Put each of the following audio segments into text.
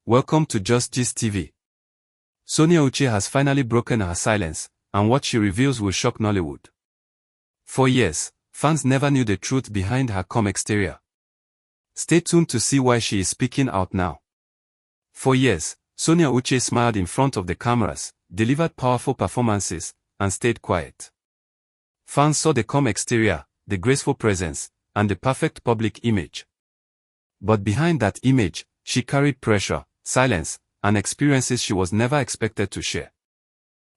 Welcome to Just Gist TV. Sonia Uche has finally broken her silence, and what she reveals will shock Nollywood. For years, fans never knew the truth behind her calm exterior. Stay tuned to see why she is speaking out now. For years, Sonia Uche smiled in front of the cameras, delivered powerful performances, and stayed quiet. Fans saw the calm exterior, the graceful presence, and the perfect public image. But behind that image, she carried pressure, silence, and experiences she was never expected to share.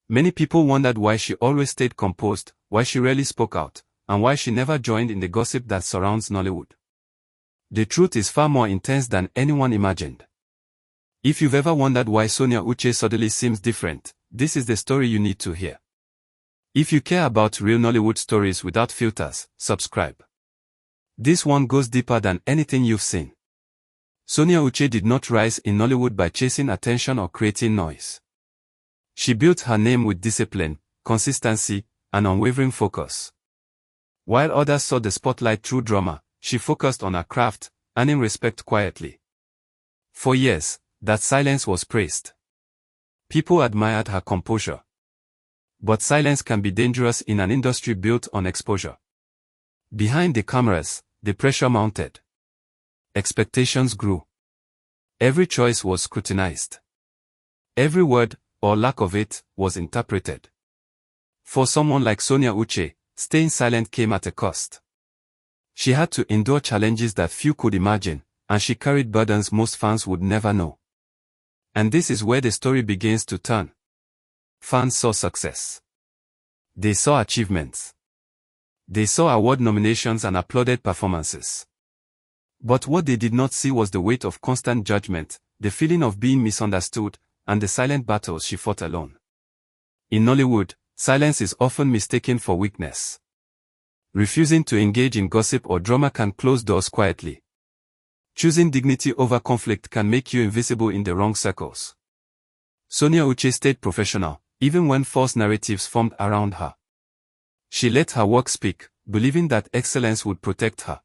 Many people wondered why she always stayed composed, why she rarely spoke out, and why she never joined in the gossip that surrounds Nollywood. The truth is far more intense than anyone imagined. If you've ever wondered why Sonia Uche suddenly seems different, this is the story you need to hear. If you care about real Nollywood stories without filters, subscribe. This one goes deeper than anything you've seen. Sonia Uche did not rise in Nollywood by chasing attention or creating noise. She built her name with discipline, consistency, and unwavering focus. While others saw the spotlight through drama, she focused on her craft, earning respect quietly. For years, that silence was praised. People admired her composure. But silence can be dangerous in an industry built on exposure. Behind the cameras, the pressure mounted. Expectations grew. Every choice was scrutinized. Every word, or lack of it, was interpreted. For someone like Sonia Uche, staying silent came at a cost. She had to endure challenges that few could imagine, and she carried burdens most fans would never know. And this is where the story begins to turn. Fans saw success. They saw achievements. They saw award nominations and applauded performances. But what they did not see was the weight of constant judgment, the feeling of being misunderstood, and the silent battles she fought alone. In Nollywood, silence is often mistaken for weakness. Refusing to engage in gossip or drama can close doors quietly. Choosing dignity over conflict can make you invisible in the wrong circles. Sonia Uche stayed professional, even when false narratives formed around her. She let her work speak, believing that excellence would protect her.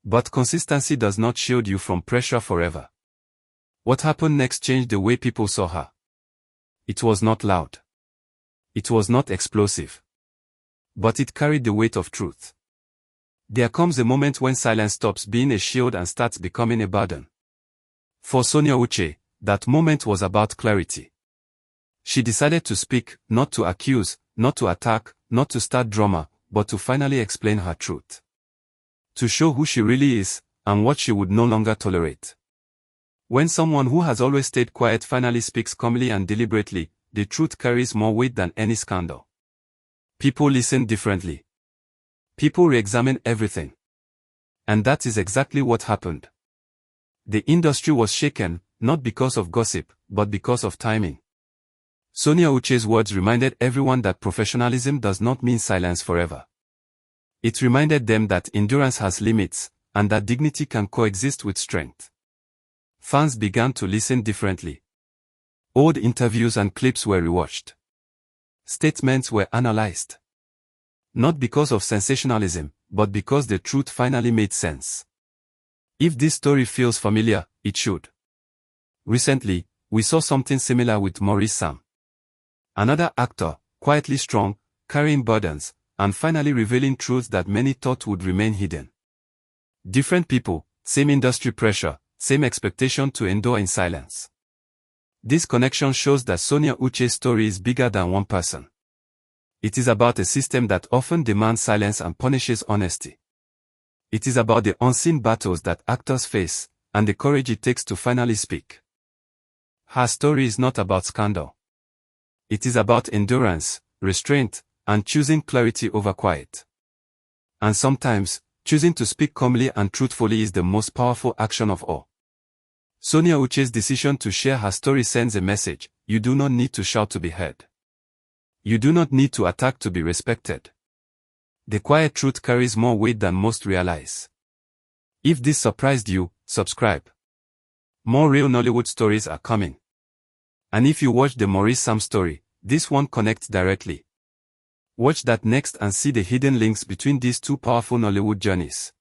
But consistency does not shield you from pressure forever. What happened next changed the way people saw her. It was not loud. It was not explosive. But it carried the weight of truth. There comes a moment when silence stops being a shield and starts becoming a burden. For Sonia Uche, that moment was about clarity. She decided to speak, not to accuse, not to attack, not to start drama, but to finally explain her truth. To show who she really is, and what she would no longer tolerate. When someone who has always stayed quiet finally speaks calmly and deliberately, the truth carries more weight than any scandal. People listen differently. People re-examine everything. And that is exactly what happened. The industry was shaken, not because of gossip, but because of timing. Sonia Uche's words reminded everyone that professionalism does not mean silence forever. It reminded them that endurance has limits, and that dignity can coexist with strength. Fans began to listen differently. Old interviews and clips were rewatched. Statements were analyzed. Not because of sensationalism, but because the truth finally made sense. If this story feels familiar, it should. Recently, we saw something similar with Maurice Sam. Another actor, quietly strong, carrying burdens, and finally revealing truths that many thought would remain hidden. Different people, same industry pressure, same expectation to endure in silence. This connection shows that Sonia Uche's story is bigger than one person. It is about a system that often demands silence and punishes honesty. It is about the unseen battles that actors face, and the courage it takes to finally speak. Her story is not about scandal. It is about endurance, restraint, and choosing clarity over quiet. And sometimes, choosing to speak calmly and truthfully is the most powerful action of all. Sonia Uche's decision to share her story sends a message: you do not need to shout to be heard. You do not need to attack to be respected. The quiet truth carries more weight than most realize. If this surprised you, subscribe. More real Nollywood stories are coming. And if you watch the Maurice Sam story, this one connects directly. Watch that next and see the hidden links between these two powerful Nollywood journeys.